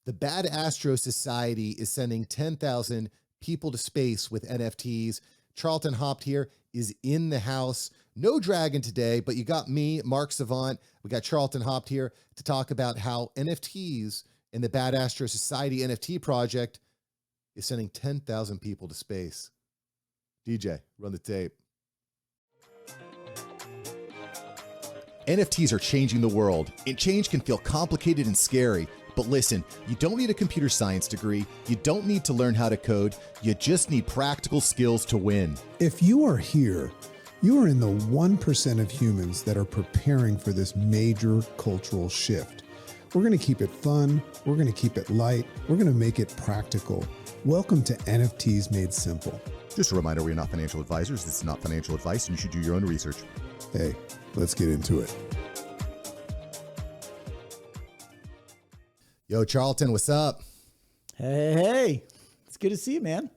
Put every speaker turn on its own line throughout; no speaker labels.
The Bad Astro Society is sending 10,000 people to space with NFTs. Charlton Haupt here is in the house. No dragon today, but you got me, Mark Savant. We got Charlton Haupt here to talk about how NFTs and the Bad Astro Society NFT project is sending 10,000 people to space. DJ, run the tape. NFTs are changing the world, and change can feel complicated and scary. But listen, you don't need a computer science degree. You don't need to learn how to code. You just need practical skills to win.
If you are here, you are in the 1% of humans that are preparing for this major cultural shift. We're going to keep it fun. We're going to keep it light. We're going to make it practical. Welcome to NFTs Made Simple.
Just a reminder, we're not financial advisors. This is not financial advice, and you should do your own research.
Hey, let's get into it.
Yo, Charlton, what's up?
Hey. It's good to see you, man.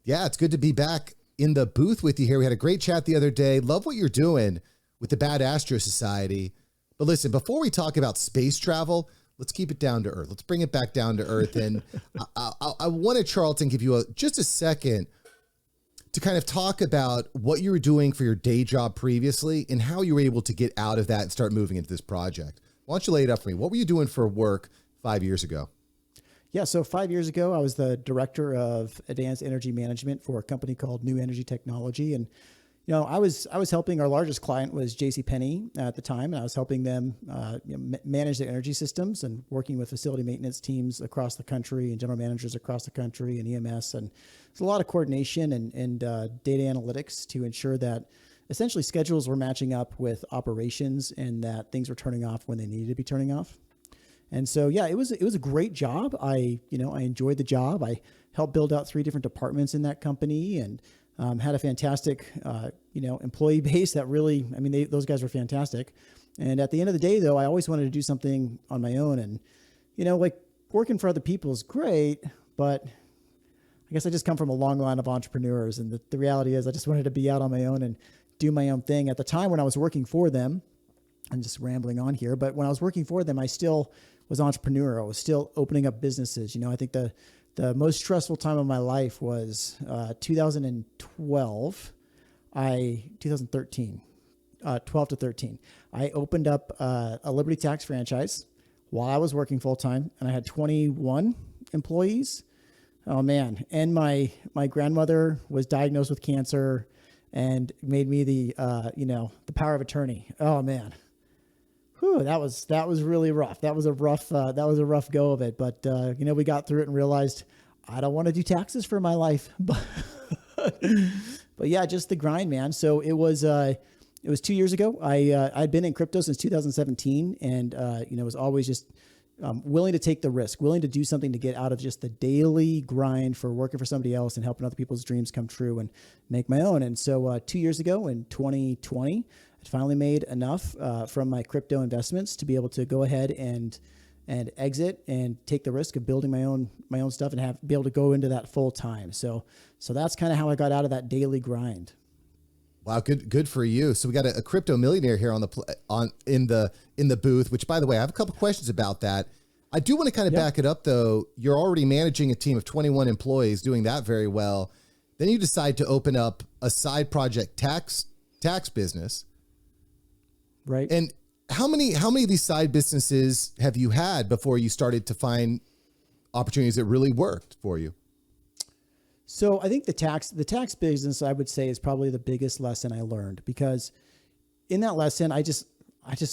Yeah, it's good to be back in the booth with you here. We had a great chat the other day. Love what you're doing with the Bad Astro Society. But listen, before we talk about space travel, let's keep it down to earth. Let's bring it back down to earth. And I wanted Charlton give you just a second to kind of talk about what you were doing for your day job previously and how you were able to get out of that and start moving into this project. Why don't you lay it up for me? What were you doing for work 5 years ago?
Yeah, so 5 years ago, I was the director of advanced energy management for a company called New Energy Technology. And, you know, I was helping, our largest client was JCPenney at the time, and I was helping them manage their energy systems and working with facility maintenance teams across the country and general managers across the country and EMS. And there's a lot of coordination and data analytics to ensure that essentially schedules were matching up with operations and that things were turning off when they needed to be turning off. And so, yeah, it was a great job. I enjoyed the job. I helped build out 3 different departments in that company and had a fantastic, employee base that really, those guys were fantastic. And at the end of the day, though, I always wanted to do something on my own. And, working for other people is great, but I guess I just come from a long line of entrepreneurs. And the reality is I just wanted to be out on my own and do my own thing. At the time when I was working for them, I'm just rambling on here, but when I was working for them, I still was entrepreneurial. I was still opening up businesses. I think the most stressful time of my life was 2013, 12 to 13. I opened up a Liberty Tax franchise while I was working full time, and I had 21 employees. Oh man! And my grandmother was diagnosed with cancer, and made me the power of attorney. Oh man. Whew, that was really rough. That was a rough go of it. But we got through it and realized I don't want to do taxes for my life. But yeah, just the grind, man. So it was 2 years ago. I'd been in crypto since 2017, and was always just willing to take the risk, willing to do something to get out of just the daily grind for working for somebody else and helping other people's dreams come true and make my own. And so 2 years ago in 2020. I finally made enough from my crypto investments to be able to go ahead and exit and take the risk of building my own stuff and be able to go into that full time. So that's kind of how I got out of that daily grind.
Wow, good for you. So we got a crypto millionaire here in the booth. Which, by the way, I have a couple questions about that. I do want to kind of back it up though. You're already managing a team of 21 employees, doing that very well. Then you decide to open up a side project tax business.
Right.
And how many of these side businesses have you had before you started to find opportunities that really worked for you?
So I think the tax business, I would say, is probably the biggest lesson I learned, because in that lesson, I just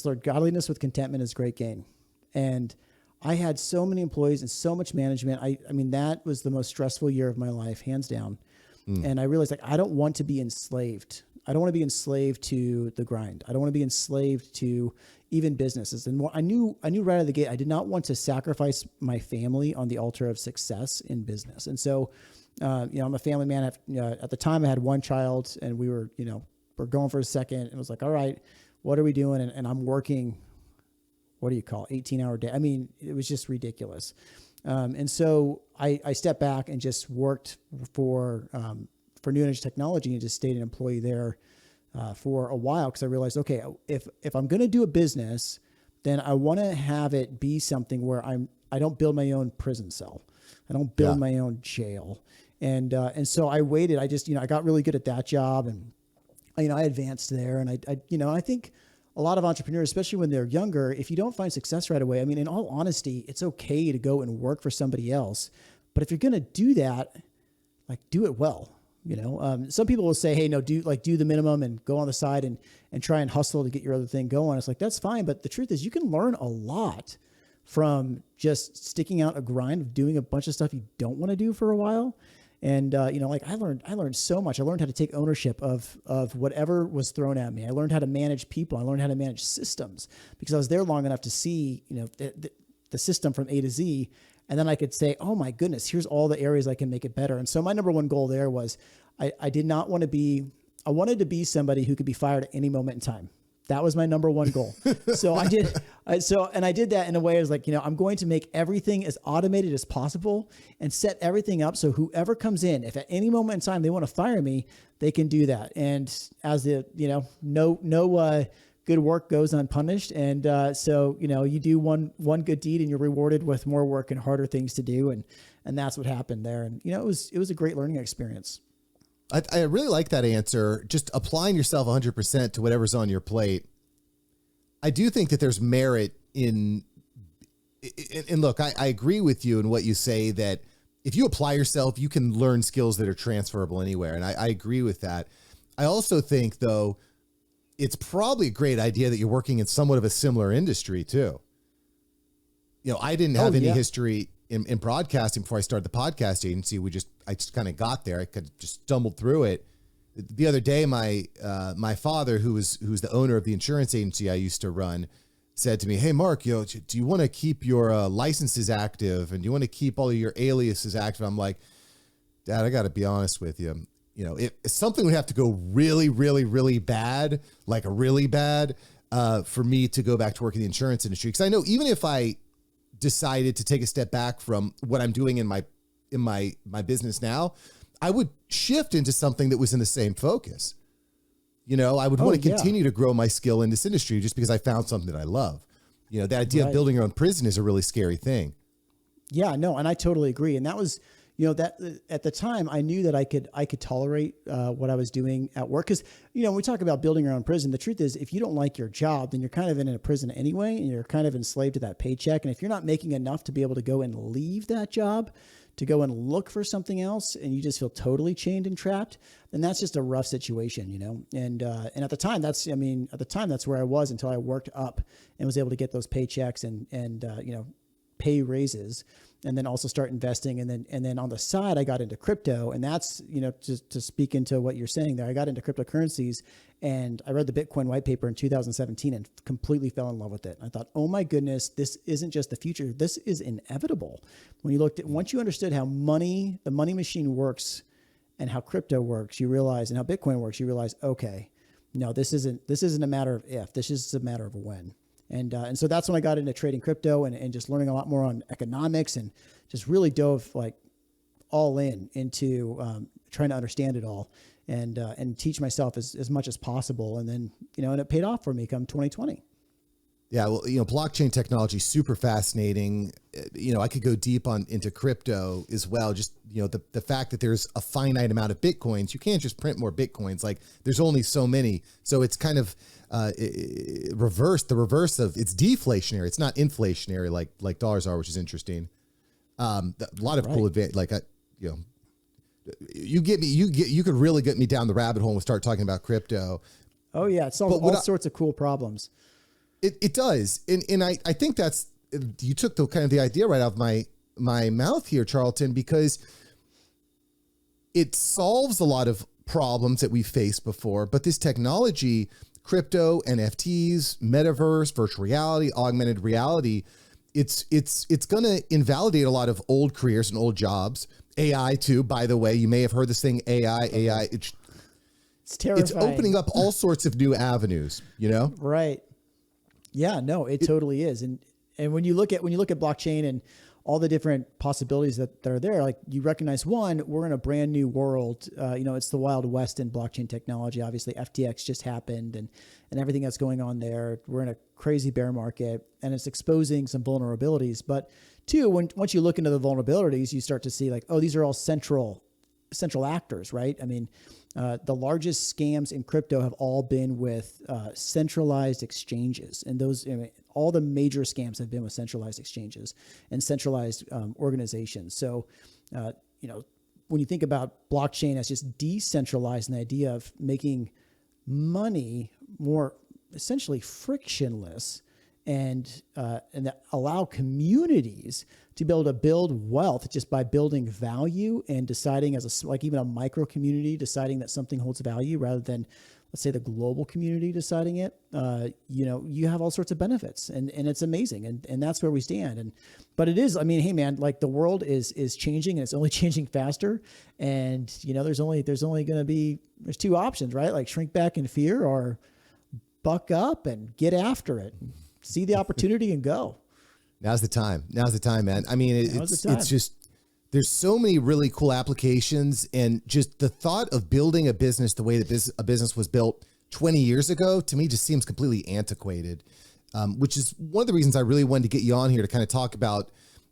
learned godliness with contentment is great gain. And I had so many employees and so much management. I mean, that was the most stressful year of my life, hands down. And I realized I don't want to be enslaved. I don't want to be enslaved to the grind. I don't want to be enslaved to even businesses. And I knew right out of the gate, I did not want to sacrifice my family on the altar of success in business. And so, I'm a family man. At the time I had one child, and we were going for a second, and it was like, all right, what are we doing? And I'm working, what do you call 18-hour day? I mean, it was just ridiculous. And so I stepped back and just worked for New Energy Technology and just stayed an employee there for a while, because I realized, okay, if I'm going to do a business, then I want to have it be something where don't build my own prison cell. I don't build my own jail. And so I waited. I just, I got really good at that job, and, I advanced there. And I think a lot of entrepreneurs, especially when they're younger, if you don't find success right away, I mean, in all honesty, it's okay to go and work for somebody else. But if you're going to do that, like, do it well. Some people will say, hey, no, do the minimum and go on the side and try and hustle to get your other thing going. It's like, that's fine. But the truth is, you can learn a lot from just sticking out a grind of doing a bunch of stuff you don't want to do for a while. And, I learned so much. I learned how to take ownership of whatever was thrown at me. I learned how to manage people. I learned how to manage systems because I was there long enough to see, the system from A to Z. And then I could say, oh my goodness, here's all the areas I can make it better. And so my number one goal there was I wanted to be somebody who could be fired at any moment in time. That was my number one goal. So I did that in a way. I was like, I'm going to make everything as automated as possible and set everything up so whoever comes in, if at any moment in time they want to fire me, they can do that. And as no good work goes unpunished. And so you do one good deed and you're rewarded with more work and harder things to do. And that's what happened there. And it was a great learning experience.
I really like that answer. Just applying yourself 100% to whatever's on your plate. I do think that there's merit in look, I agree with you in what you say that if you apply yourself, you can learn skills that are transferable anywhere. And I agree with that. I also think, though, it's probably a great idea that you're working in somewhat of a similar industry too. I didn't have any history in broadcasting before I started the podcast agency. I just kind of got there. I could just stumbled through it. The other day, my father, who's the owner of the insurance agency I used to run, said to me, "Hey, Mark, do you want to keep your licenses active, and do you want to keep all of your aliases active?" I'm like, "Dad, I got to be honest with you. If something would have to go really, really, really bad, like a really bad, for me to go back to work in the insurance industry. Because I know even if I decided to take a step back from what I'm doing in my business now, I would shift into something that was in the same focus. I would want to continue to grow my skill in this industry just because I found something that I love. The idea of building your own prison is a really scary thing.
Yeah, no, and I totally agree. And that was, that at the time I knew that I could tolerate what I was doing at work. Cause when we talk about building your own prison, the truth is if you don't like your job, then you're kind of in a prison anyway, and you're kind of enslaved to that paycheck. And if you're not making enough to be able to go and leave that job, to go and look for something else, and you just feel totally chained and trapped, then that's just a rough situation, And at the time, that's where I was until I worked up and was able to get those paychecks and pay raises, and then also start investing. And then on the side, I got into crypto, and that's, to speak into what you're saying there, I got into cryptocurrencies, and I read the Bitcoin white paper in 2017 and completely fell in love with it. I thought, oh my goodness, this isn't just the future. This is inevitable. Once you understood how the money machine works and how crypto works, you realize, and how Bitcoin works, you realize, okay, no, this isn't a matter of if, this is a matter of when. And so that's when I got into trading crypto and just learning a lot more on economics, and just really dove all into trying to understand it all and teach myself as much as possible. And then, and it paid off for me come 2020.
Yeah. Well, blockchain technology is super fascinating. I could go deep into crypto as well. Just, the fact that there's a finite amount of Bitcoins, you can't just print more Bitcoins. Like there's only so many. So it's kind of, the reverse of it's deflationary. It's not inflationary like dollars are, which is interesting. A lot of cool advantage. You could really get me down the rabbit hole and start talking about crypto.
Oh yeah. It solves all sorts of cool problems.
It does. And I think that's, you took the idea right out of my mouth here, Charlton, because it solves a lot of problems that we faced before, but this technology, crypto, NFTs, metaverse, virtual reality, augmented reality, it's going to invalidate a lot of old careers and old jobs. AI too, by the way, you may have heard this thing, AI. It's terrifying. It's opening up all sorts of new avenues, Right.
Yeah, no, it totally is. And when you look at blockchain and all the different possibilities that are there. Like you recognize one, we're in a brand new world. It's the Wild West in blockchain technology. Obviously FTX just happened and everything that's going on there. We're in a crazy bear market and it's exposing some vulnerabilities. But two, once you look into the vulnerabilities, you start to see like, oh, these are all central actors, right? I mean, the largest scams in crypto have all been with centralized exchanges, and all the major scams have been with centralized exchanges and centralized organizations. So, when you think about blockchain as just decentralized, and the idea of making money more essentially frictionless, and that allow communities to be able to build wealth just by building value and deciding like even a micro community deciding that something holds value rather than, let's say, the global community deciding it. You have all sorts of benefits, and it's amazing, and that's where we stand. But it is, I mean, hey man, like the world is changing, and it's only changing faster. And there's only going to be two options, right? Like shrink back in fear or buck up and get after it. See the opportunity and go.
Now's the time, man. I mean, it's just, there's so many really cool applications, and just the thought of building a business the way that a business was built 20 years ago, to me, just seems completely antiquated, which is one of the reasons I really wanted to get you on here to kind of talk about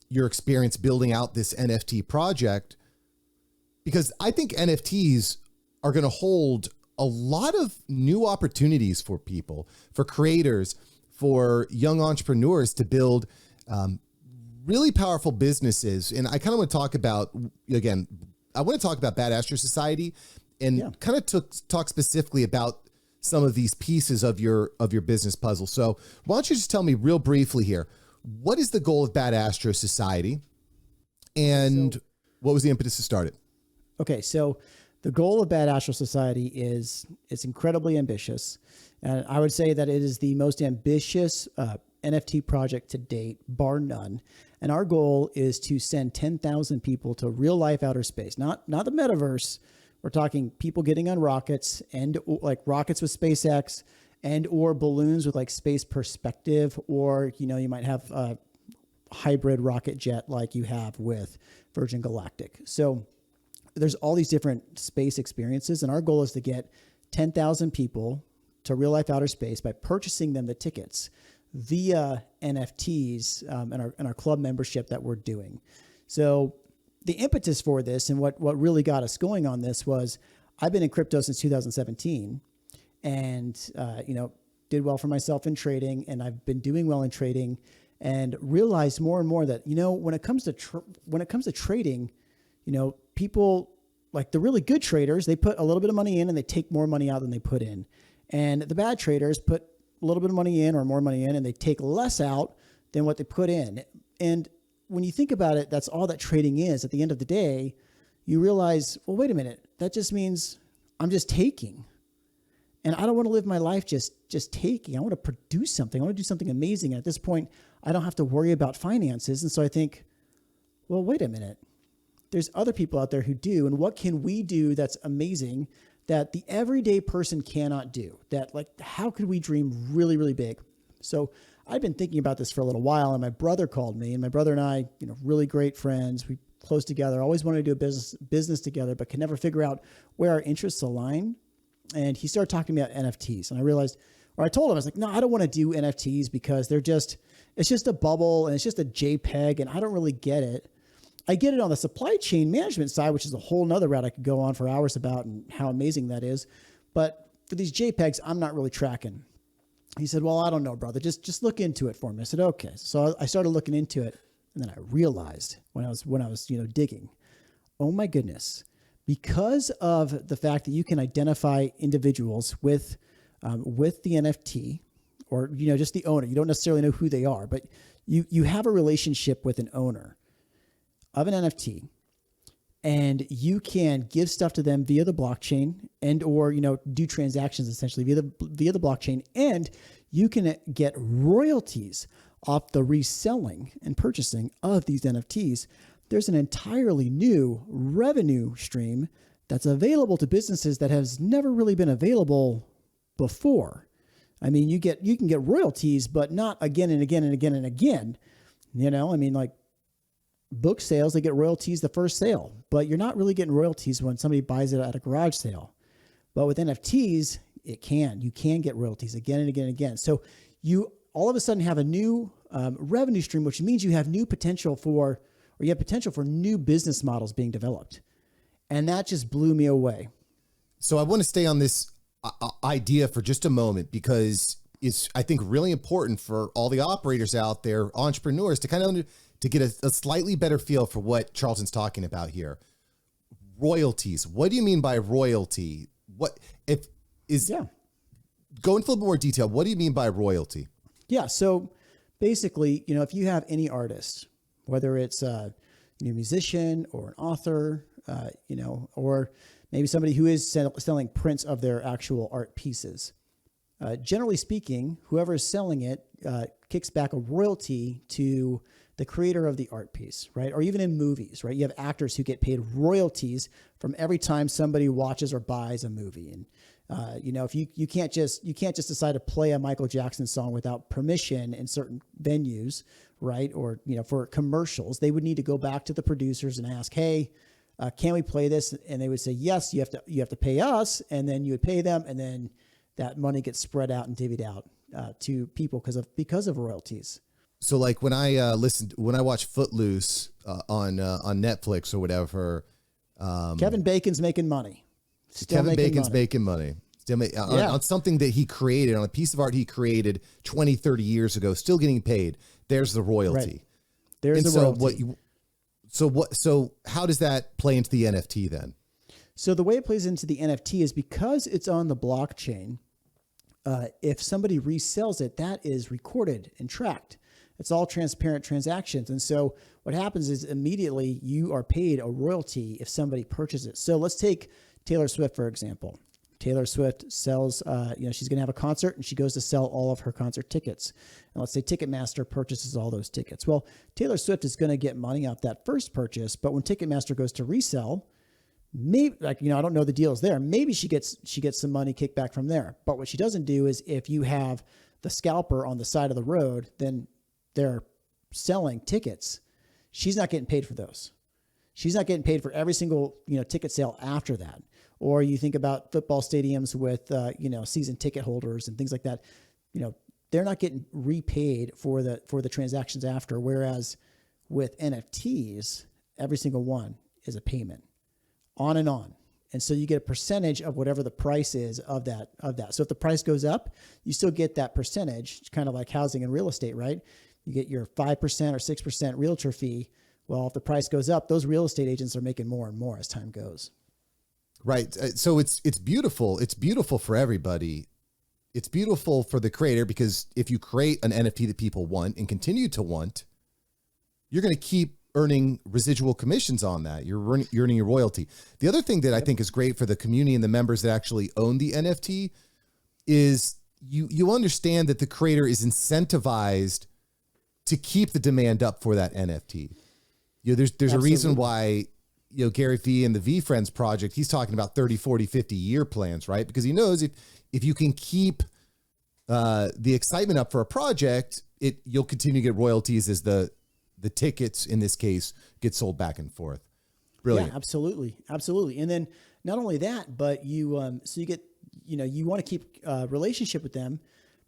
your experience building out this NFT project, because I think NFTs are going to hold a lot of new opportunities for people, for creators, for young entrepreneurs to build really powerful businesses. And I kind of want to talk about, again, I want to talk about Bad Astro Society and kind of talk specifically about some of these pieces of your business puzzle. So why don't you just tell me real briefly here, what is the goal of Bad Astro Society, and what was the impetus to start it?
Okay, so the goal of Bad Astro Society is it's incredibly ambitious. And I would say that it is the most ambitious NFT project to date, bar none. And our goal is to send 10,000 people to real life outer space, not the metaverse. We're talking people getting on rockets, and like rockets with SpaceX, and or balloons with like space perspective, or you might have a hybrid rocket jet like you have with Virgin Galactic. So there's all these different space experiences, and our goal is to get 10,000 people to real life outer space by purchasing them the tickets via NFTs and our club membership that we're doing. So the impetus for this, and what really got us going on this, was I've been in crypto since 2017, and did well for myself in trading, and I've been doing well in trading, and realized more and more that when it comes to trading, people like the really good traders, they put a little bit of money in and they take more money out than they put in. And the bad traders put a little bit of money in or more money in, and they take less out than what they put in. And when you think about it, that's all that trading is. At the end of the day, you realize, well, wait a minute, that just means I'm just taking. And I don't want to live my life just taking. I want to produce something. I want to do something amazing. And at this point, I don't have to worry about finances. And so I think, well, wait a minute. There's other people out there who do. And what can we do that's amazing that the everyday person cannot do? That, like, how could we dream really, really big? So I've been thinking about this for a little while, and my brother called me, and my brother and I, really great friends. We close together, always wanted to do a business together, but could never figure out where our interests align. And he started talking to me about NFTs, and I told him, I was like, no, I don't want to do NFTs because it's just a bubble and it's just a JPEG, and I don't really get it. I get it on the supply chain management side, which is a whole nother route I could go on for hours about and how amazing that is. But for these JPEGs, I'm not really tracking. He said, well, I don't know, brother. Just look into it for me. I said, okay. So I started looking into it, and then I realized when I was digging, oh my goodness, because of the fact that you can identify individuals with the NFT, or just the owner. You don't necessarily know who they are, but you have a relationship with an owner of an NFT, and you can give stuff to them via the blockchain, and or do transactions essentially via the blockchain, and you can get royalties off the reselling and purchasing of these NFTs. There's an entirely new revenue stream that's available to businesses that has never really been available before. I mean, you can get royalties, but not again and again and again and again. book sales, they get royalties the first sale, but you're not really getting royalties when somebody buys it at a garage sale. But with NFTs, you can get royalties again and again and again. So you all of a sudden have a new revenue stream, which means you have potential for new business models being developed. And that just blew me away.
So I want to stay on this idea for just a moment, because it's, I think, really important for all the operators out there, entrepreneurs, to kind of to get a slightly better feel for what Charlton's talking about here. Royalties. What do you mean by royalty? What if is go into a little more detail. What do you mean by royalty?
Yeah. So basically, if you have any artist, whether it's a musician or an author, or maybe somebody who is selling prints of their actual art pieces, generally speaking, whoever is selling it kicks back a royalty to the creator of the art piece, right? Or even in movies, right? You have actors who get paid royalties from every time somebody watches or buys a movie. And if you can't just decide to play a Michael Jackson song without permission in certain venues, right? Or for commercials, they would need to go back to the producers and ask, hey, can we play this? And they would say, yes, you have to pay us, and then you would pay them, and then that money gets spread out and divvied out to people because of royalties.
So like when I watch Footloose on Netflix or whatever,
Kevin Bacon's making money.
Making money. On something that he created, on a piece of art he created 20, 30 years ago, still getting paid. There's the royalty.
Right. There's the royalty.
So how does that play into the NFT then?
So the way it plays into the NFT is because it's on the blockchain. If somebody resells it, that is recorded and tracked. It's all transparent transactions. And so what happens is immediately you are paid a royalty if somebody purchases it. So let's take Taylor Swift, for example. Taylor Swift sells, she's going to have a concert and she goes to sell all of her concert tickets. And let's say Ticketmaster purchases all those tickets. Well, Taylor Swift is going to get money off that first purchase, but when Ticketmaster goes to resell, maybe I don't know the deals there. Maybe she gets some money kicked back from there. But what she doesn't do is if you have the scalper on the side of the road, then they're selling tickets. She's not getting paid for those. She's not getting paid for every single, ticket sale after that. Or you think about football stadiums with, season ticket holders and things like that. They're not getting repaid for the transactions after. Whereas with NFTs, every single one is a payment, on and on. And so you get a percentage of whatever the price is of that. So if the price goes up, you still get that percentage. It's kind of like housing and real estate, right? You get your 5% or 6% realtor fee. Well, if the price goes up, those real estate agents are making more and more as time goes.
Right. So it's beautiful. It's beautiful for everybody. It's beautiful for the creator, because if you create an NFT that people want and continue to want, you're going to keep earning residual commissions on that. You're earning your royalty. The other thing that I think is great for the community and the members that actually own the NFT is you understand that the creator is incentivized to keep the demand up for that NFT. There's Absolutely. A reason why, Gary Vee and the V Friends project, he's talking about 30, 40, 50 year plans, right? Because he knows if you can keep the excitement up for a project, you'll continue to get royalties as the tickets, in this case, get sold back and forth. Brilliant.
Yeah, absolutely. Absolutely. And then not only that, but you get, you want to keep a relationship with them,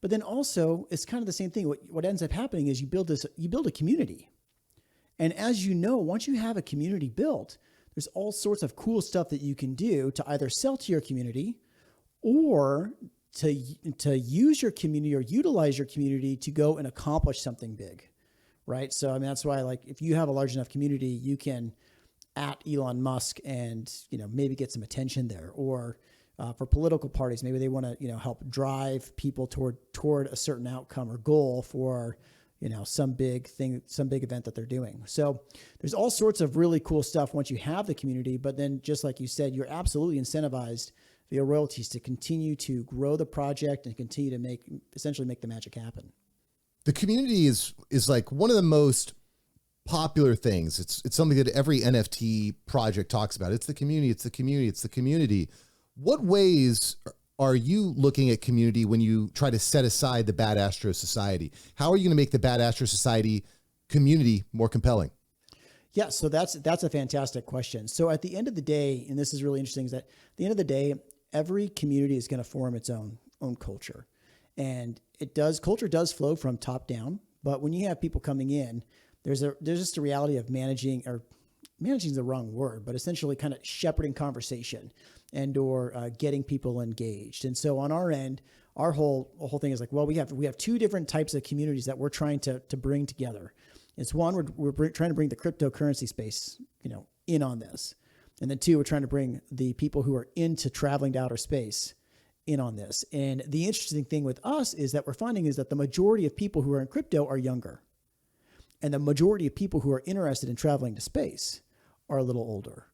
but then also it's kind of the same thing. What ends up happening is you build a community. And as you know, once you have a community built, there's all sorts of cool stuff that you can do to either sell to your community or to use your community or utilize your community to go and accomplish something big, right? So, that's why, like, if you have a large enough community, you can at Elon Musk and, maybe get some attention there. Or for political parties, maybe they want to, help drive people toward a certain outcome or goal for, some big thing, some big event that they're doing. So there's all sorts of really cool stuff once you have the community, but then just like you said, you're absolutely incentivized via royalties to continue to grow the project and continue to essentially make the magic happen.
The community is like one of the most popular things. It's something that every NFT project talks about. It's the community. It's the community. It's the community. What ways are you looking at community when you try to set aside the Bad Astro Society? How are you going to make the Bad Astro Society community more compelling?
Yeah, so that's a fantastic question. So at the end of the day, and this is really interesting, is that at the end of the day, every community is going to form its own culture, and culture does flow from top down. But when you have people coming in, there's just a reality of managing is the wrong word, but essentially kind of shepherding conversation or getting people engaged. And so on our end, our whole thing is like, well, we have two different types of communities that we're trying to bring together. It's one, we're trying to bring the cryptocurrency space, in on this. And then two, we're trying to bring the people who are into traveling to outer space in on this. And the interesting thing with us is that we're finding is that the majority of people who are in crypto are younger. And the majority of people who are interested in traveling to space are a little older.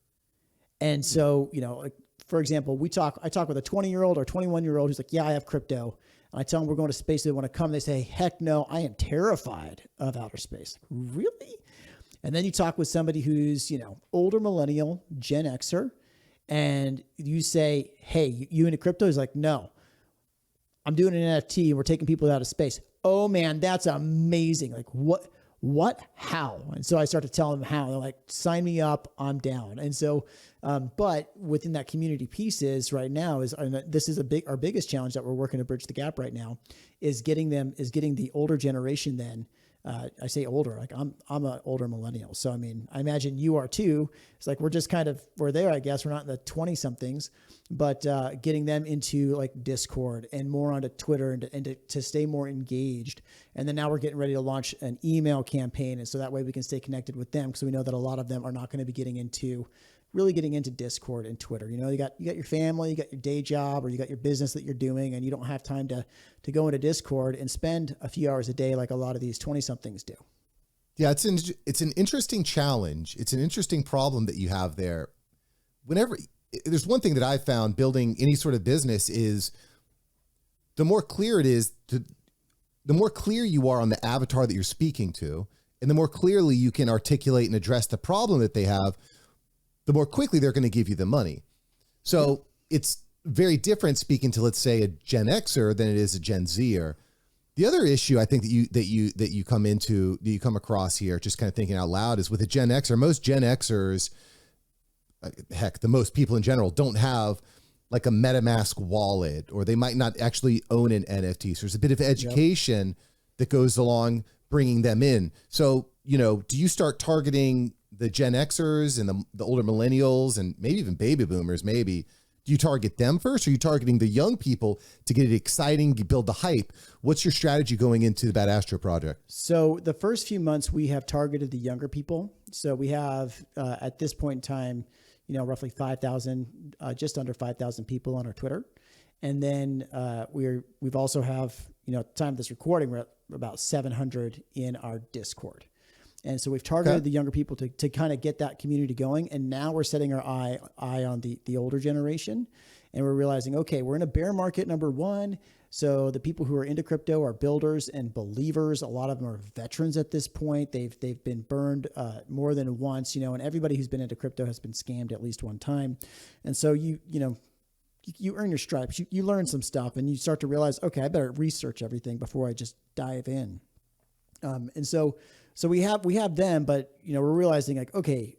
And so, like, for example, I talk with a 20-year-old or 21-year-old who's like, yeah, I have crypto. And I tell them we're going to space. They want to come. They say, heck no, I am terrified of outer space. Really? And then you talk with somebody who's, older millennial, Gen Xer, and you say, hey, you into crypto? He's like, no, I'm doing an NFT and we're taking people out of space. Oh man, that's amazing. Like what, how? And so I start to tell them how. They're like, sign me up, I'm down. And so, but within that community pieces right now this is our biggest challenge that we're working to bridge the gap right now is getting the older generation then. I say older, like I'm an older millennial. So, I mean, I imagine you are too. It's like, we're there, I guess. We're not in the 20 somethings, but getting them into like Discord and more onto Twitter and to stay more engaged. And then now we're getting ready to launch an email campaign. And so that way we can stay connected with them, because we know that a lot of them are not going to be getting into Discord and Twitter. You got your family, you got your day job, or you got your business that you're doing, and you don't have time to go into Discord and spend a few hours a day like a lot of these 20-somethings do.
Yeah, it's an interesting challenge. It's an interesting problem that you have there. There's one thing that I found building any sort of business is the more clear it is, the more clear you are on the avatar that you're speaking to, and the more clearly you can articulate and address the problem that they have, the more quickly they're going to give you the money. So it's very different speaking to, let's say, a Gen Xer than it is a Gen Zer. The other issue I think that you come across here, just kind of thinking out loud, is with a Gen Xer. Most Gen Xers, heck, the most people in general, don't have like a MetaMask wallet, or they might not actually own an NFT. So there's a bit of education that goes along bringing them in. So, do you start targeting the Gen Xers and the older millennials and maybe even baby boomers? Maybe do you target them first, or are you targeting the young people to get it exciting, build the hype? What's your strategy going into the Bad Astro project?
So the first few months we have targeted the younger people. So we have at this point in time, roughly 5,000, just under 5,000 people on our Twitter. And then we've also have, at the time of this recording, we're at about 700 in our Discord. And so we've targeted the younger people to kind of get that community going. And now we're setting our eye on the older generation. And we're realizing, okay, we're in a bear market, number one. So the people who are into crypto are builders and believers. A lot of them are veterans at this point. They've been burned more than once, and everybody who's been into crypto has been scammed at least one time. And so you earn your stripes, you learn some stuff, and you start to realize, okay, I better research everything before I just dive in. And so we have them, but we're realizing like, okay,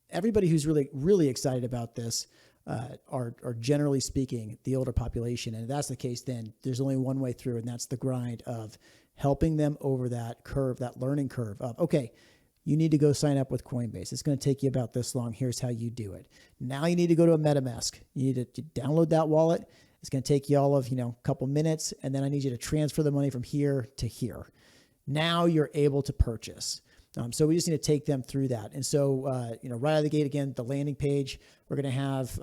everybody who's really, really excited about this are generally speaking the older population. And if that's the case, then there's only one way through, and that's the grind of helping them over that curve, that learning curve of, okay, you need to go sign up with Coinbase. It's going to take you about this long. Here's how you do it. Now you need to go to a MetaMask. You need to download that wallet. It's going to take you all of, a couple minutes. And then I need you to transfer the money from here to here. Now you're able to purchase. So we just need to take them through that. And so, right out of the gate, again, the landing page, we're going to have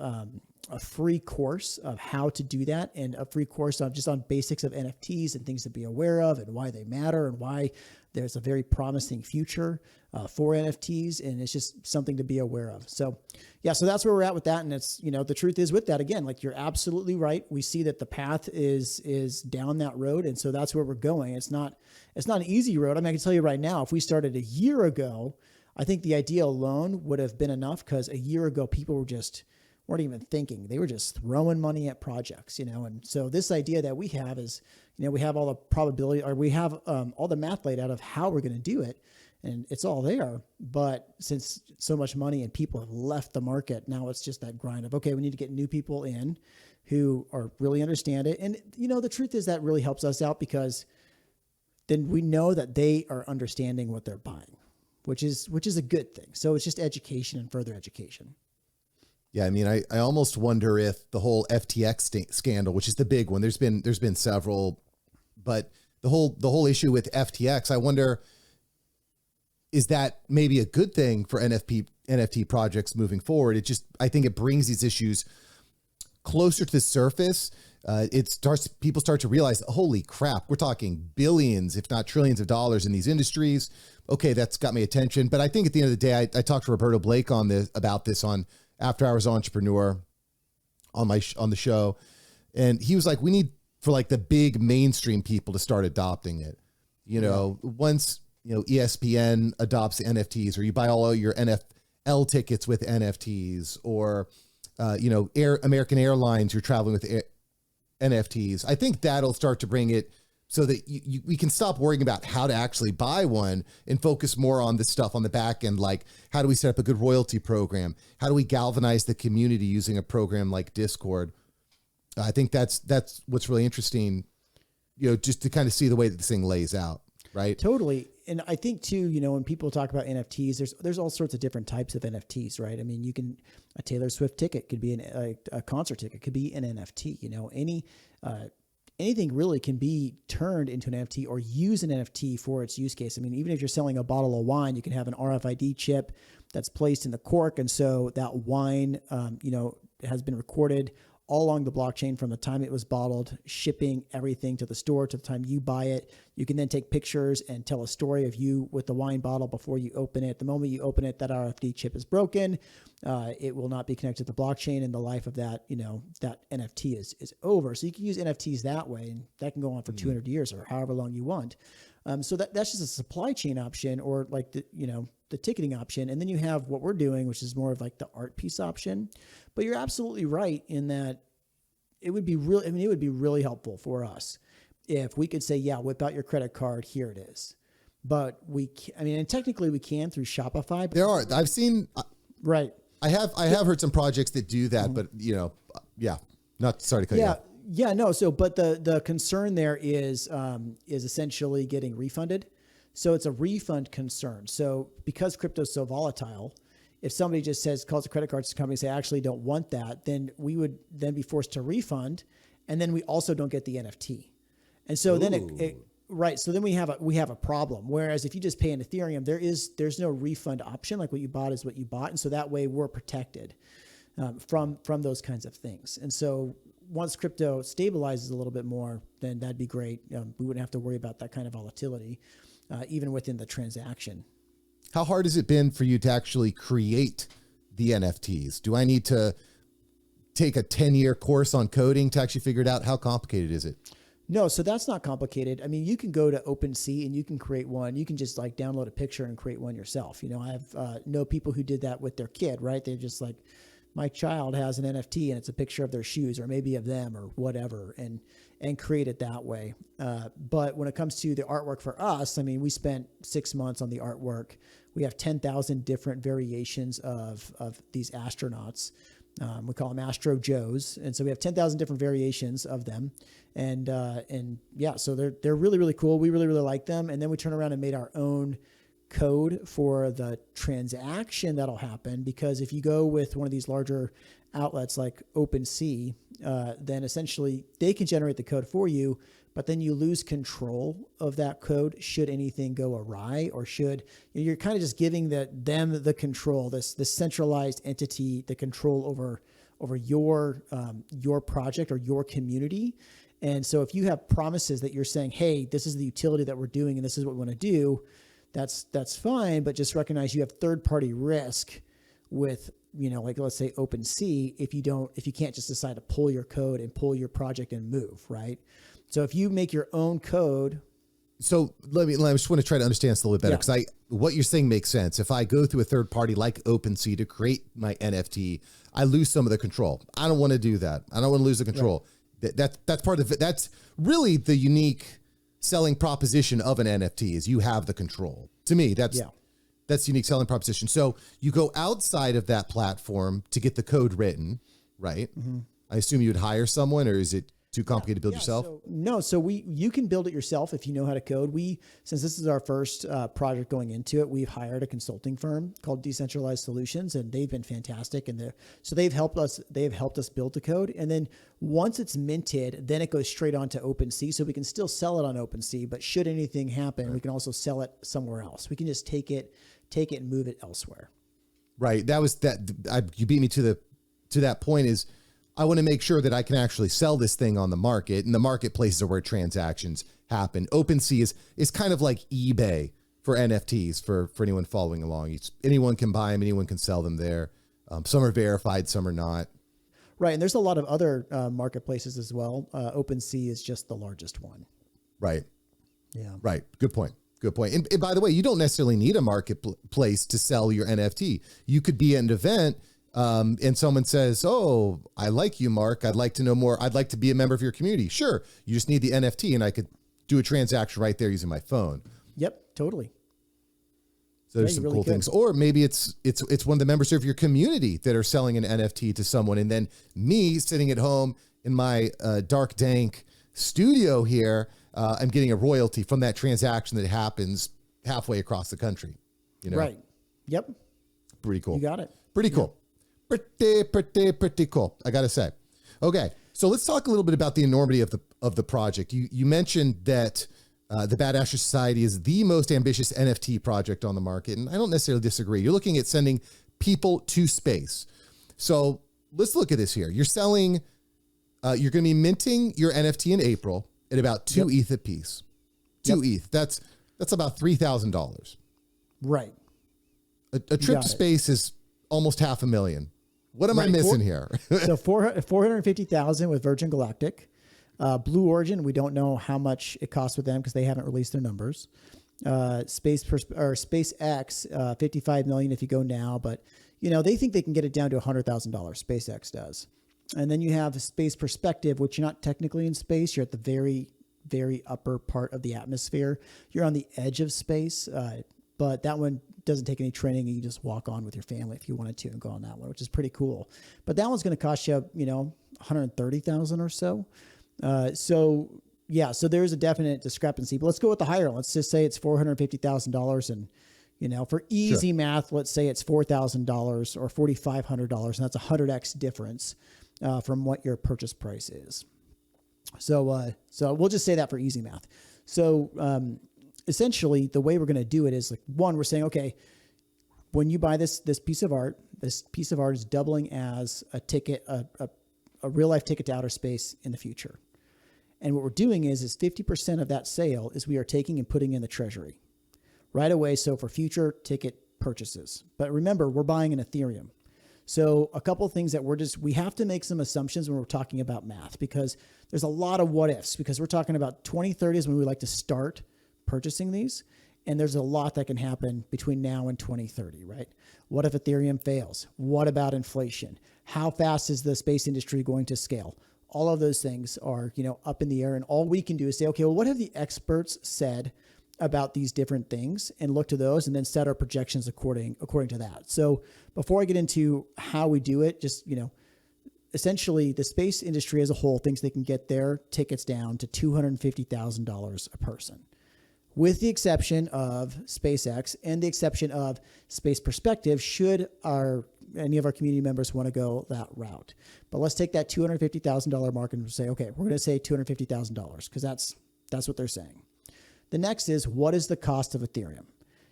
a free course of how to do that, and a free course on basics of NFTs and things to be aware of and why they matter and why there's a very promising future for NFTs. And it's just something to be aware of. So yeah, so that's where we're at with that. And it's, the truth is with that, again, like you're absolutely right. We see that the path is down that road. And so that's where we're going. It's not an easy road. I mean, I can tell you right now, if we started a year ago, I think the idea alone would have been enough, because a year ago, people weren't even thinking. They were just throwing money at projects, And so this idea that we have is, we have all the probability, or we have all the math laid out of how we're going to do it. and it's all there. But since so much money and people have left the market, now it's just that grind of, okay, we need to get new people in who are really understand it. And the truth is that really helps us out, because then we know that they are understanding what they're buying, which is a good thing. So it's just education and further education.
Yeah, I mean, I almost wonder if the whole FTX scandal, which is the big one, there's been several, but the whole issue with FTX, I wonder, is that maybe a good thing for NFT projects moving forward? I think it brings these issues closer to the surface. People start to realize, holy crap, we're talking billions, if not trillions of dollars in these industries. Okay, that's got my attention. But I think at the end of the day, I talked to Roberto Blake about this on After Hours Entrepreneur on the show. And he was like, we need for like the big mainstream people to start adopting it. Once, ESPN adopts NFTs, or you buy all your NFL tickets with NFTs, or, American Airlines, you're traveling with NFTs. I think that'll start to bring it so that we can stop worrying about how to actually buy one and focus more on the stuff on the back end. Like, how do we set up a good royalty program? How do we galvanize the community using a program like Discord? I think that's what's really interesting, just to kind of see the way that this thing lays out. Right.
Totally. And I think too, when people talk about NFTs, there's all sorts of different types of NFTs, right? I mean, a Taylor Swift ticket could be a concert ticket, could be an NFT, anything really can be turned into an NFT or use an NFT for its use case. I mean, even if you're selling a bottle of wine, you can have an RFID chip that's placed in the cork. And so that wine, has been recorded all along the blockchain from the time it was bottled, shipping everything to the store to the time you buy it. You can then take pictures and tell a story of you with the wine bottle before you open it. The moment you open it, that RFID chip is broken. It will not be connected to the blockchain, and the life of that, that NFT is over. So you can use NFTs that way, and that can go on for 200 years or however long you want. So that's just a supply chain option, or like the ticketing option. And then you have what we're doing, which is more of like the art piece option. But you're absolutely right in that it would be really helpful for us if we could say, yeah, whip out your credit card, here it is. But and technically we can through Shopify. But
I've seen,
right.
I have heard some projects that do that, but not sorry to cut you off.
Yeah, no. So, but the concern there is essentially getting refunded. So it's a refund concern. So because crypto is so volatile, if somebody just calls a credit card company and say, I actually don't want that, then we would then be forced to refund. And then we also don't get the NFT. And so then right. So then we have a problem. Whereas if you just pay in Ethereum, there's no refund option. Like what you bought is what you bought. And so that way we're protected from those kinds of things. And so once crypto stabilizes a little bit more, then that'd be great. We wouldn't have to worry about that kind of volatility, even within the transaction.
How hard has it been for you to actually create the NFTs? Do I need to take a 10-year course on coding to actually figure it out? How complicated is it?
No, so that's not complicated. I mean, you can go to OpenSea and you can create one. You can just like download a picture and create one yourself. I have know people who did that with their kid, right? They're just like, my child has an NFT and it's a picture of their shoes or maybe of them or whatever, and create it that way. But when it comes to the artwork for us, I mean, we spent 6 months on the artwork. We have 10,000 different variations of these astronauts. We call them Astro Joes. And so we have 10,000 different variations of them. And yeah, so they're really, really cool. We really, really like them. And then we turn around and made our own code for the transaction that'll happen, because if you go with one of these larger outlets like OpenSea, then essentially they can generate the code for you, but then you lose control of that code should anything go awry, or you're kind of just giving them the control, this centralized entity, the control over your project or your community. And so if you have promises that you're saying, hey, this is the utility that we're doing and this is what we want to do, that's fine, but just recognize you have third-party risk with, like let's say OpenSea, if you can't just decide to pull your code and pull your project and move, right? So if you make your own code.
So I just want to try to understand this a little bit better, because what you're saying makes sense. If I go through a third party like OpenSea to create my NFT, I lose some of the control. I don't want to do that. I don't want to lose the control. Right. That's part of it. That's really the unique selling proposition of an NFT is you have the control To me, that's the unique selling proposition. So you go outside of that platform to get the code written, right? Mm-hmm. I assume you would hire someone, or is it too complicated to build yourself?
So you can build it yourself if you know how to code. Since this is our first project going into it, we've hired a consulting firm called Decentralized Solutions, and they've been fantastic. And so they've helped us build the code. And then once it's minted, then it goes straight on to OpenSea. So we can still sell it on OpenSea, but should anything happen, we can also sell it somewhere else. We can just take it and move it elsewhere.
Right. You beat me to that point. Is I want to make sure that I can actually sell this thing on the market, and the marketplaces are where transactions happen. OpenSea is kind of like eBay for NFTs for anyone following along. Anyone can buy them, anyone can sell them there. Some are verified, some are not.
Right. And there's a lot of other marketplaces as well. OpenSea is just the largest one.
Right.
Yeah.
Right. Good point. Good point. And by the way, you don't necessarily need a marketplace to sell your NFT. You could be at an event and someone says, "Oh, I like you, Mark. I'd like to know more. I'd like to be a member of your community." Sure. You just need the NFT, and I could do a transaction right there using my phone.
Yep, totally.
So there's some really cool things. Or maybe it's one of the members of your community that are selling an NFT to someone, and then me sitting at home in my dark, dank studio here, I'm getting a royalty from that transaction that happens halfway across the country. You know? Right.
Yep.
Pretty cool.
You got it.
Pretty cool. Pretty cool, I gotta say. Okay, so let's talk a little bit about the enormity of the project. You mentioned that the Bad Astro Society is the most ambitious NFT project on the market, and I don't necessarily disagree. You're looking at sending people to space. So let's look at this here. You're selling, you're going to be minting your NFT in April at about 2 ETH a piece. 2 ETH. That's about $3,000.
Right.
A trip to space is almost $500,000. What am I missing here?
So 450,000 with Virgin Galactic. Blue Origin, we don't know how much it costs with them because they haven't released their numbers. SpaceX, 55 million if you go now, but they think they can get it down to $100,000. SpaceX does. And then you have Space Perspective, which you're not technically in space. You're at the very, very upper part of the atmosphere. You're on the edge of space, but that one doesn't take any training, and you just walk on with your family if you wanted to and go on that one, which is pretty cool. But that one's going to cost you, 130,000 or so. So there's a definite discrepancy. But let's go with the higher one. Let's just say it's $450,000, and for easy math, let's say it's $4,000 or $4,500, and that's a 100x difference from what your purchase price is. So we'll just say that for easy math. So essentially, the way we're going to do it is we're saying, okay, when you buy this piece of art is doubling as a ticket, a real life ticket to outer space in the future. And what we're doing is 50% of that sale is we are taking and putting in the treasury right away. So for future ticket purchases, but remember, we're buying in Ethereum. So a couple of things that we have to make some assumptions when we're talking about math, because there's a lot of what ifs, because we're talking about 2030 is when we like to start purchasing these. And there's a lot that can happen between now and 2030, right? What if Ethereum fails? What about inflation? How fast is the space industry going to scale? All of those things are, up in the air. And all we can do is say, okay, well, what have the experts said about these different things, and look to those and then set our projections according to that. So before I get into how we do it, just, essentially the space industry as a whole thinks they can get their tickets down to $250,000 a person, with the exception of SpaceX and the exception of Space Perspective, should any of our community members want to go that route. But let's take that $250,000 mark and say, okay, we're going to say $250,000 because that's what they're saying. The next is, what is the cost of Ethereum?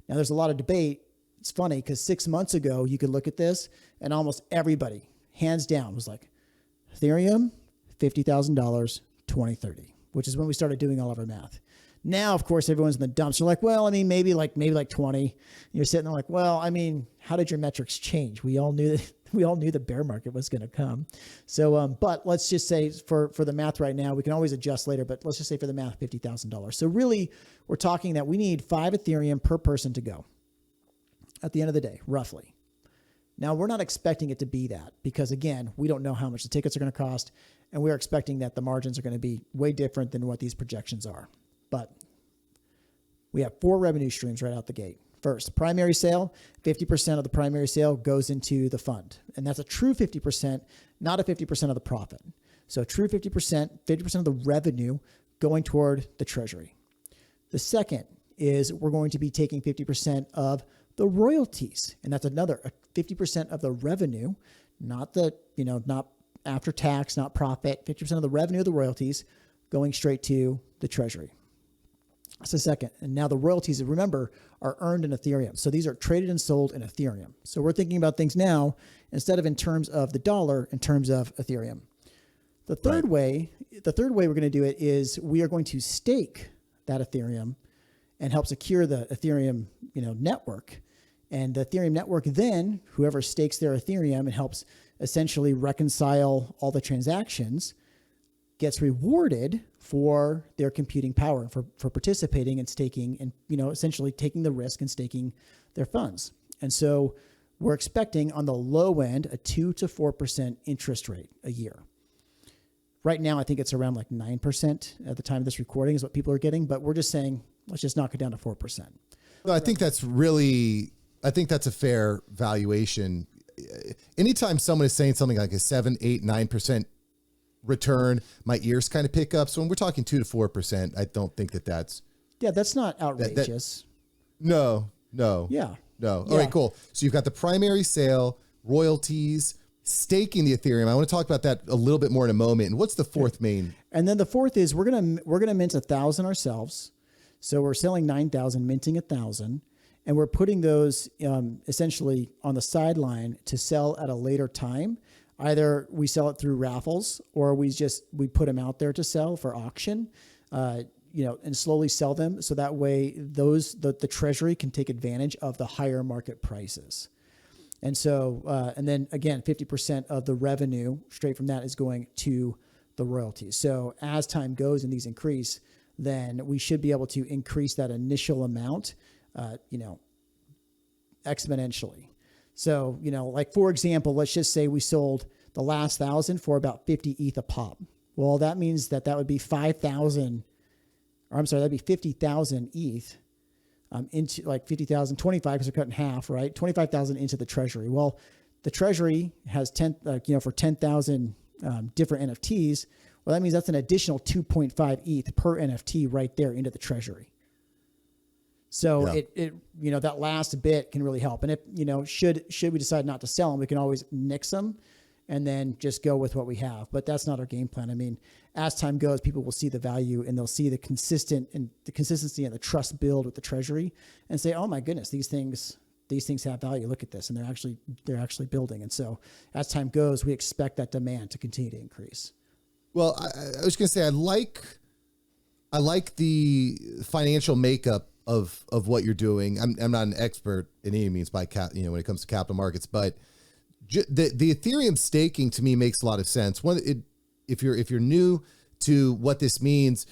Now, there's a lot of debate. It's funny because 6 months ago, you could look at this and almost everybody, hands down, was like, Ethereum, $50,000, 2030, which is when we started doing all of our math. Now, of course, everyone's in the dumps. You're like, well, maybe like 20. You're sitting there like, well, how did your metrics change? We all knew the bear market was going to come. So, but let's just say for the math right now, we can always adjust later, but let's just say for the math, $50,000. So really, we're talking that we need 5 Ethereum per person to go at the end of the day, roughly. Now, we're not expecting it to be that because, again, we don't know how much the tickets are going to cost, and we're expecting that the margins are going to be way different than what these projections are. But we have 4 revenue streams right out the gate. first. Primary sale, 50% of the primary sale goes into the fund. And that's a true 50%, not a 50% of the profit. So true 50% of the revenue going toward the treasury. The second is we're going to be taking 50% of the royalties. And that's another 50% of the revenue, not not after tax, not profit, 50% of the revenue of the royalties going straight to the treasury. That's the second. And now the royalties, remember, are earned in Ethereum. So these are traded and sold in Ethereum. So we're thinking about things now, instead of in terms of the dollar, in terms of Ethereum. The third way we're going to do it is we are going to stake that Ethereum and help secure the Ethereum, network. And the Ethereum network, then whoever stakes their Ethereum and helps essentially reconcile all the transactions gets rewarded for their computing power, for participating and staking and, essentially taking the risk and staking their funds. And so we're expecting on the low end a 2 to 4% interest rate a year. Right now, I think it's around like 9% at the time of this recording is what people are getting, but we're just saying, let's just knock it down to 4%.
Well, I think that's a fair valuation. Anytime someone is saying something like a 7, 8, 9% return, my ears kind of pick up. So when we're talking 2 to 4%, I don't think that's.
Yeah, that's not outrageous.
No.
Yeah.
No. All right, cool. So you've got the primary sale, royalties, staking the Ethereum. I want to talk about that a little bit more in a moment. And what's the fourth main?
And then the fourth is we're gonna mint 1,000 ourselves. So we're selling 9,000, minting 1,000, and we're putting those essentially on the sideline to sell at a later time. Either we sell it through raffles, or we put them out there to sell for auction, and slowly sell them. So that way the treasury can take advantage of the higher market prices. And so, and then again, 50% of the revenue straight from that is going to the royalties. So as time goes and these increase, then we should be able to increase that initial amount, exponentially. So, like for example, let's just say we sold the last 1,000 for about 50 ETH a pop. Well, that means that would be 5,000, or I'm sorry, that'd be 50,000 ETH. Into like 50,000, 25 because they're cut in half, right? 25,000 into the treasury. Well, the treasury has for 10,000 different NFTs. Well, that means that's an additional 2.5 ETH per NFT right there into the treasury. So it that last bit can really help. And if, should we decide not to sell them, we can always nix them and then just go with what we have. But that's not our game plan. I mean, as time goes, people will see the value and they'll see the consistency and the trust build with the treasury and say, oh my goodness, these things have value. Look at this. And they're actually building. And so as time goes, we expect that demand to continue to increase.
Well, I was going to say, I like the financial makeup of what you're doing. I'm not an expert in any means when it comes to capital markets, but the Ethereum staking to me makes a lot of sense. If you're new to what this means,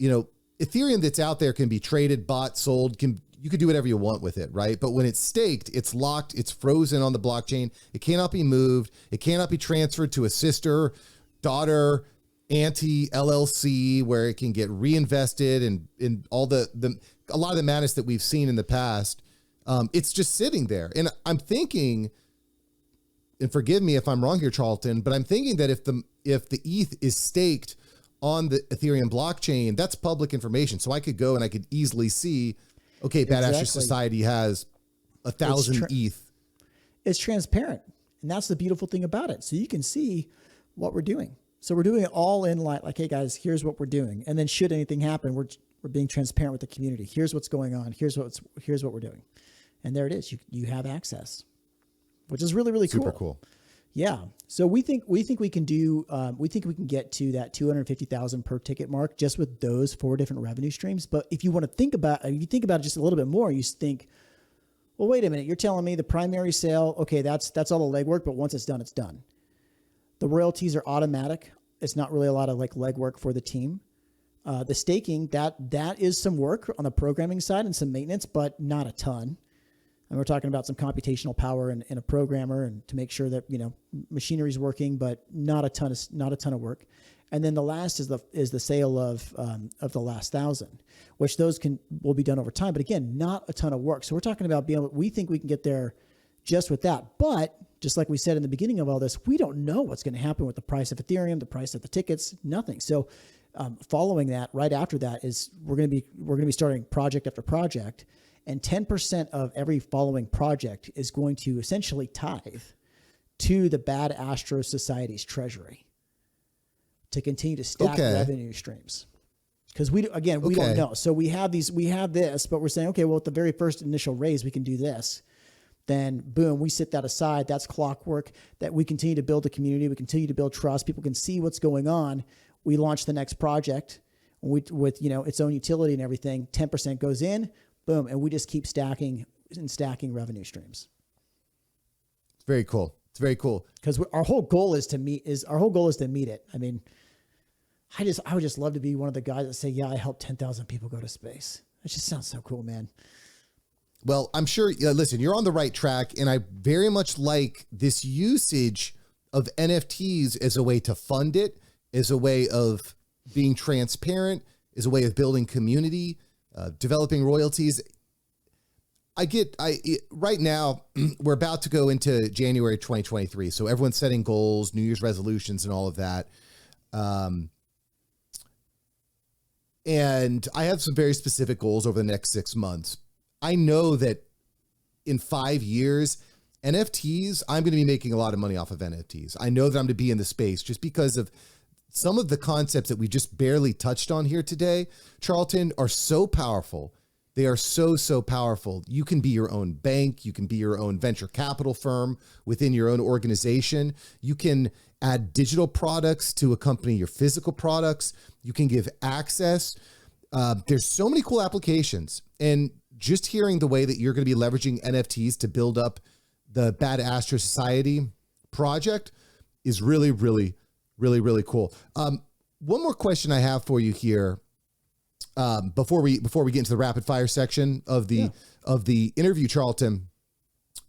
Ethereum that's out there can be traded, bought, sold, you could do whatever you want with it, right? But when it's staked, it's locked, it's frozen on the blockchain. It cannot be moved. It cannot be transferred to a sister, daughter, auntie LLC where it can get reinvested and in all a lot of the madness that we've seen in the past. It's just sitting there. And I'm thinking, and forgive me if I'm wrong here, Charlton, but I'm thinking that if the ETH is staked on the Ethereum blockchain, that's public information. So I could go and I could easily see, okay, Bad Astro Society has 1,000 ETH.
It's transparent. And that's the beautiful thing about it. So you can see what we're doing. So we're doing it all in like, hey guys, here's what we're doing. And then should anything happen, we're being transparent with the community. Here's what's going on. Here's what we're doing. And there it is. You have access, which is really, really cool.
Super cool.
Yeah. So we think we can do, we think we can get to that 250,000 per ticket mark just with those 4 different revenue streams. But if you want to think about it just a little bit more, you think, well, wait a minute, you're telling me the primary sale, okay, that's all the legwork, but once it's done, it's done. The royalties are automatic. It's not really a lot of like legwork for the team. The staking, that is some work on the programming side and some maintenance, but not a ton. And we're talking about some computational power and a programmer and to make sure that, machinery is working, but not a ton of work. And then the last is the sale of the last 1,000, which will be done over time. But again, not a ton of work. So we're talking about we think we can get there just with that. But just like we said in the beginning of all this, we don't know what's going to happen with the price of Ethereum, the price of the tickets, nothing. So following that, right after that is we're going to be starting project after project, and 10% of every following project is going to essentially tithe to the Bad Astro Society's treasury to continue to stack revenue streams. Because we don't know. So we have this, but we're saying, okay, well, at the very first initial raise, we can do this. Then boom, we set that aside. That's clockwork that we continue to build a community. We continue to build trust. People can see what's going on. We launch the next project with its own utility and everything. 10% goes in, boom. And we just keep stacking revenue streams.
It's very cool. It's very cool.
Because our whole goal is to meet it. I mean, I would just love to be one of the guys that say, yeah, I helped 10,000 people go to space. It just sounds so cool, man.
Well, I'm sure, listen, you're on the right track, and I very much like this usage of NFTs as a way to fund it, as a way of being transparent, as a way of building community, developing royalties. Right now, we're about to go into January 2023, so everyone's setting goals, New Year's resolutions, and all of that. And I have some very specific goals over the next 6 months. I know that in 5 years, NFTs, I'm going to be making a lot of money off of NFTs. I know that I'm going to be in the space just because of some of the concepts that we just barely touched on here today. Charlton, are so powerful. They are so, so powerful. You can be your own bank. You can be your own venture capital firm within your own organization. You can add digital products to accompany your physical products. You can give access. There's so many cool applications. And just hearing the way that you're going to be leveraging NFTs to build up the Bad Astro Society project is really, really, really, really cool. One more question I have for you here, before we get into the rapid fire section of the interview, Charlton,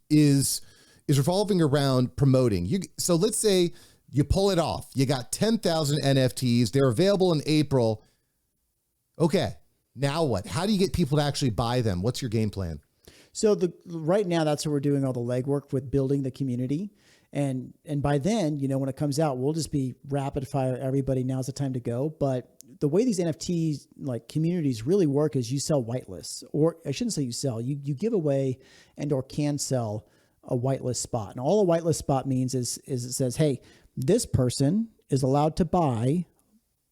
is revolving around promoting you. So let's say you pull it off. You got 10,000 NFTs. They're available in April. Okay. Now what? How do you get people to actually buy them? What's your game plan?
So right now, that's where we're doing all the legwork with building the community. And by then, when it comes out, we'll just be rapid fire. Everybody, now's the time to go. But the way these NFTs like communities really work is you sell whitelists, or I shouldn't say you sell, you give away or can sell a whitelist spot. And all a whitelist spot means is it says, hey, this person is allowed to buy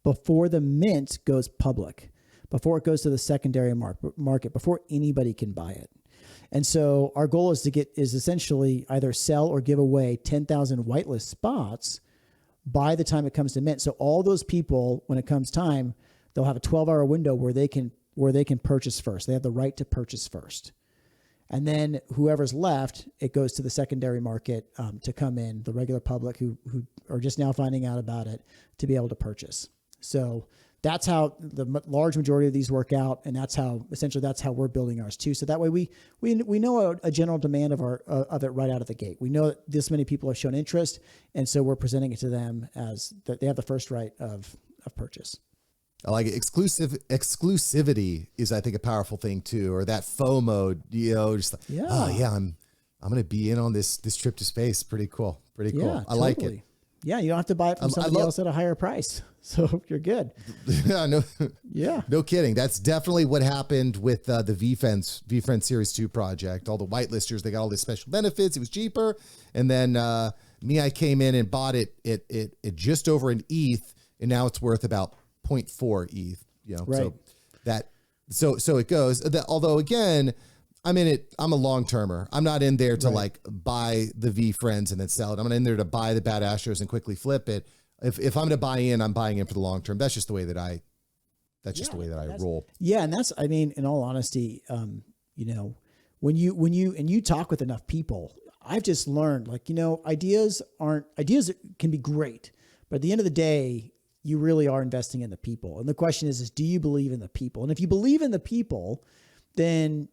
before the mint goes public, before it goes to the secondary market, before anybody can buy it. And so our goal is essentially either sell or give away 10,000 whitelist spots by the time it comes to mint. So all those people, when it comes time, they'll have a 12-hour window where they can purchase first. They have the right to purchase first. And then whoever's left, it goes to the secondary market to come in, the regular public who are just now finding out about it, to be able to purchase. So that's how the large majority of these work out, and that's how we're building ours too. So that way we know a general demand of it right out of the gate. We know that this many people have shown interest, and so we're presenting it to them as that they have the first right of purchase.
I like it. Exclusivity is, I think, a powerful thing too, or that FOMO. Just like, I'm going to be in on this trip to space. Pretty cool. Pretty cool.
Yeah,
I like it.
Yeah, you don't have to buy it from somebody else at a higher price. So you're good.
No kidding. That's definitely what happened with the VFriends Series 2 project. All the whitelisters, they got all these special benefits. It was cheaper. And then I came in and bought it just over an ETH, and now it's worth about 0.4 ETH.
Right.
So it goes. Although again, I'm in it. I'm a long termer. I'm not in there to like buy the VFriends and then sell it. I'm in there to buy the Bad Astros and quickly flip it. If I'm going to buy in, I'm buying in for the long term. That's just the way that I roll. Yeah.
And that's, in all honesty, when you talk with enough people, I've just learned ideas can be great, but at the end of the day, you really are investing in the people. And the question is do you believe in the people? And if you believe in the people, then,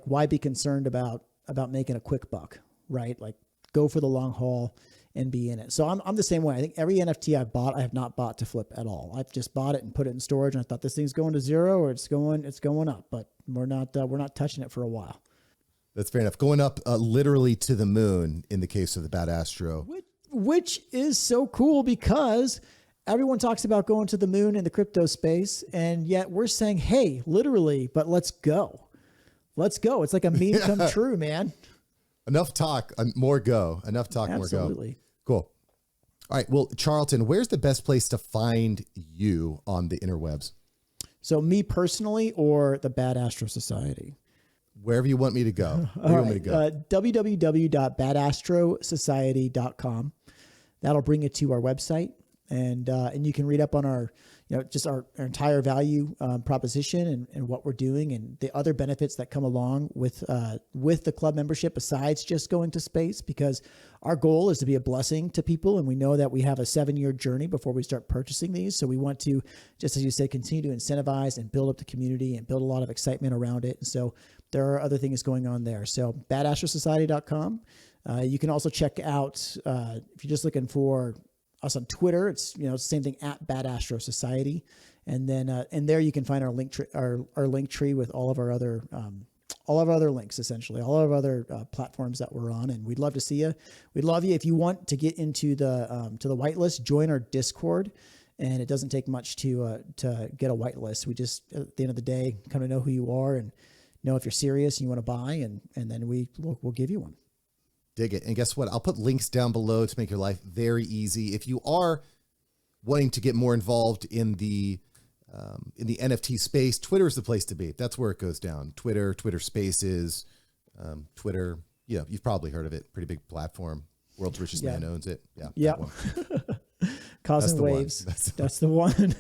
why be concerned about making a quick buck, right? Like, go for the long haul and be in it. So I'm the same way. I think every NFT I've bought, I have not bought to flip at all. I've just bought it and put it in storage, and I thought this thing's going to zero or it's going up, but we're not touching it for a while.
That's fair enough. Going up literally to the moon in the case of the Bad Astro.
Which is so cool because everyone talks about going to the moon in the crypto space, and yet we're saying, hey, literally, but let's go. Let's go. It's like a meme come true, man.
Enough talk, more go. Enough talk,
Absolutely.
more go. Cool. All right. Well, Charlton, where's the best place to find you on the interwebs?
So me personally or the Bad Astro Society?
Wherever you want me to go.
www.badastrosociety.com. That'll bring you to our website, and you can read up on our, just our entire value proposition and what we're doing and the other benefits that come along with the club membership besides just going to space, because our goal is to be a blessing to people. And we know that we have a 7-year journey before we start purchasing these. So we want to, just as you said, continue to incentivize and build up the community and build a lot of excitement around it. And so there are other things going on there. So badastrosociety.com. You can also check out, if you're just looking for us on Twitter, it's, same thing at Bad Astro Society. And then, and there you can find our link, our link tree with all of our other links, essentially all of our other platforms that we're on. And we'd love to see you. We'd love you. If you want to get into the whitelist, join our Discord. And it doesn't take much to get a whitelist. We just, at the end of the day, kind of know who you are and know if you're serious and you want to buy, and then we'll give you one.
Dig it. And guess what? I'll put links down below to make your life very easy. If you are wanting to get more involved in the NFT space, Twitter is the place to be. That's where it goes down. Twitter Spaces, Twitter. You've probably heard of it. Pretty big platform. World's richest man owns it. Yeah.
Causing waves. That's the one.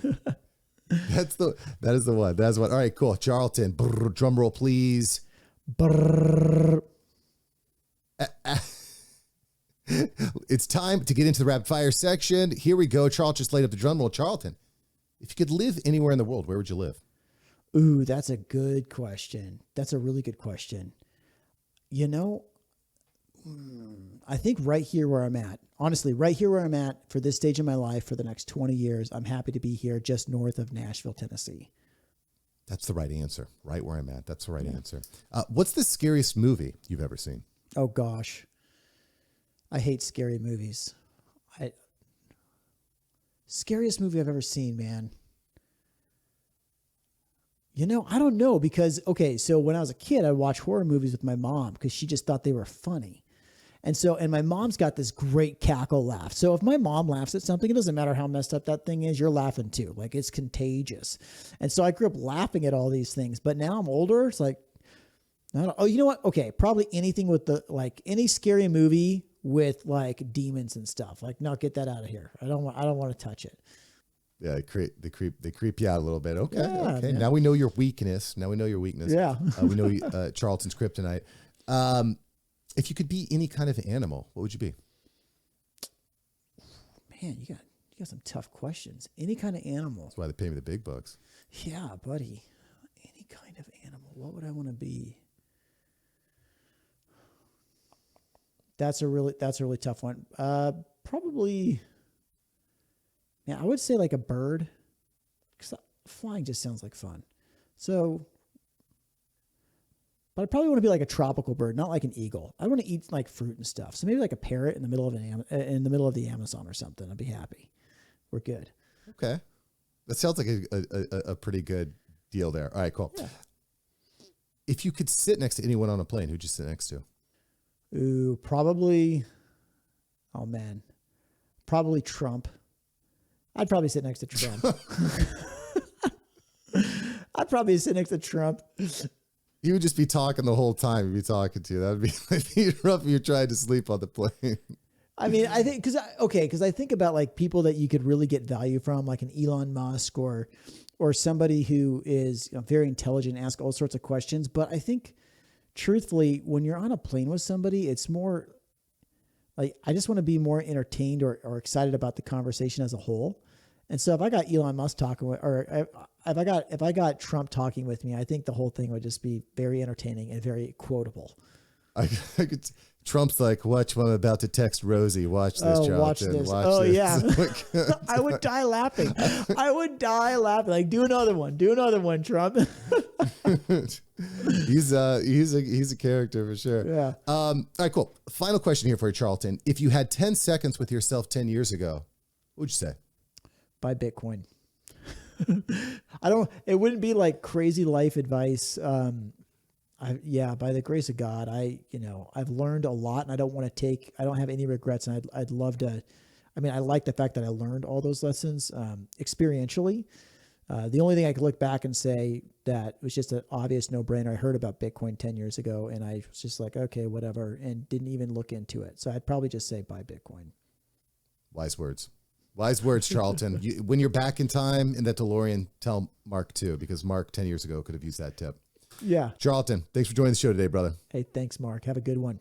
That is the one. That's the one. All right, cool. Charlton, drum roll, please. It's time to get into the rapid fire section. Here we go. Charles just laid up the drum roll. Charlton, if you could live anywhere in the world, where would you live?
Ooh, that's a good question. That's a really good question. I think right here where I'm at, honestly, right here where I'm at for this stage of my life for the next 20 years, I'm happy to be here just north of Nashville, Tennessee.
That's the right answer. Right where I'm at. That's the right answer. What's the scariest movie you've ever seen?
Oh, gosh. I hate scary movies. Scariest movie I've ever seen, man. I don't know because, so when I was a kid, I'd watch horror movies with my mom because she just thought they were funny. And my mom's got this great cackle laugh. So if my mom laughs at something, it doesn't matter how messed up that thing is, you're laughing too. Like, it's contagious. And so I grew up laughing at all these things. But now I'm older. It's like, you know what? Okay, probably anything with any scary movie with like demons and stuff. Like, no, get that out of here. I don't want to touch it.
Yeah, they creep you out a little bit. Okay.
Yeah.
Now we know your weakness.
Yeah.
We know Charlton's kryptonite. If you could be any kind of animal, what would you be?
Man, you got some tough questions. Any kind of animal.
That's why they pay me the big bucks.
Yeah, buddy. Any kind of animal. What would I want to be? That's a really tough one. Probably. Yeah, I would say like a bird, because flying just sounds like fun. So, but I probably want to be like a tropical bird, not like an eagle. I want to eat like fruit and stuff. So maybe like a parrot in the middle of the Amazon or something. I'd be happy. We're good.
Okay, that sounds like a pretty good deal there. All right, cool.
Yeah.
If you could sit next to anyone on a plane, who'd you sit next to?
Ooh, probably. Oh man, probably Trump. I'd probably sit next to Trump. I'd probably sit next to Trump.
He would just be talking the whole time. He'd be talking to you. That'd be rough if you're trying to sleep on the plane.
I mean, I think because I think about like people that you could really get value from, like an Elon Musk or somebody who is very intelligent, ask all sorts of questions. But I think, truthfully, when you're on a plane with somebody, it's more like I just want to be more entertained or excited about the conversation as a whole. And so if I got Elon Musk talking if I got Trump talking with me, I think the whole thing would just be very entertaining and very quotable.
I could Trump's like, watch what I'm about to text Rosie. Watch this, Charlton.
Watch this.
Watch this.
Yeah. I would die laughing. Like, do another one, Trump.
He's a character for sure.
Yeah.
All right, cool. Final question here for you, Charlton. If you had 10 seconds with yourself 10 years ago, what would you say?
Buy Bitcoin. It wouldn't be like crazy life advice. By the grace of God, I've learned a lot, and I don't have any regrets. And I'd love to, I like the fact that I learned all those lessons, experientially. The only thing I could look back and say that was just an obvious no-brainer. I heard about Bitcoin 10 years ago, and I was just like, okay, whatever, and didn't even look into it. So I'd probably just say buy Bitcoin.
Wise words, Charlton. When you're back in time in that DeLorean, tell Mark too, because Mark 10 years ago could have used that tip.
Yeah.
Charlton, thanks for joining the show today, brother.
Hey, thanks, Mark. Have a good one.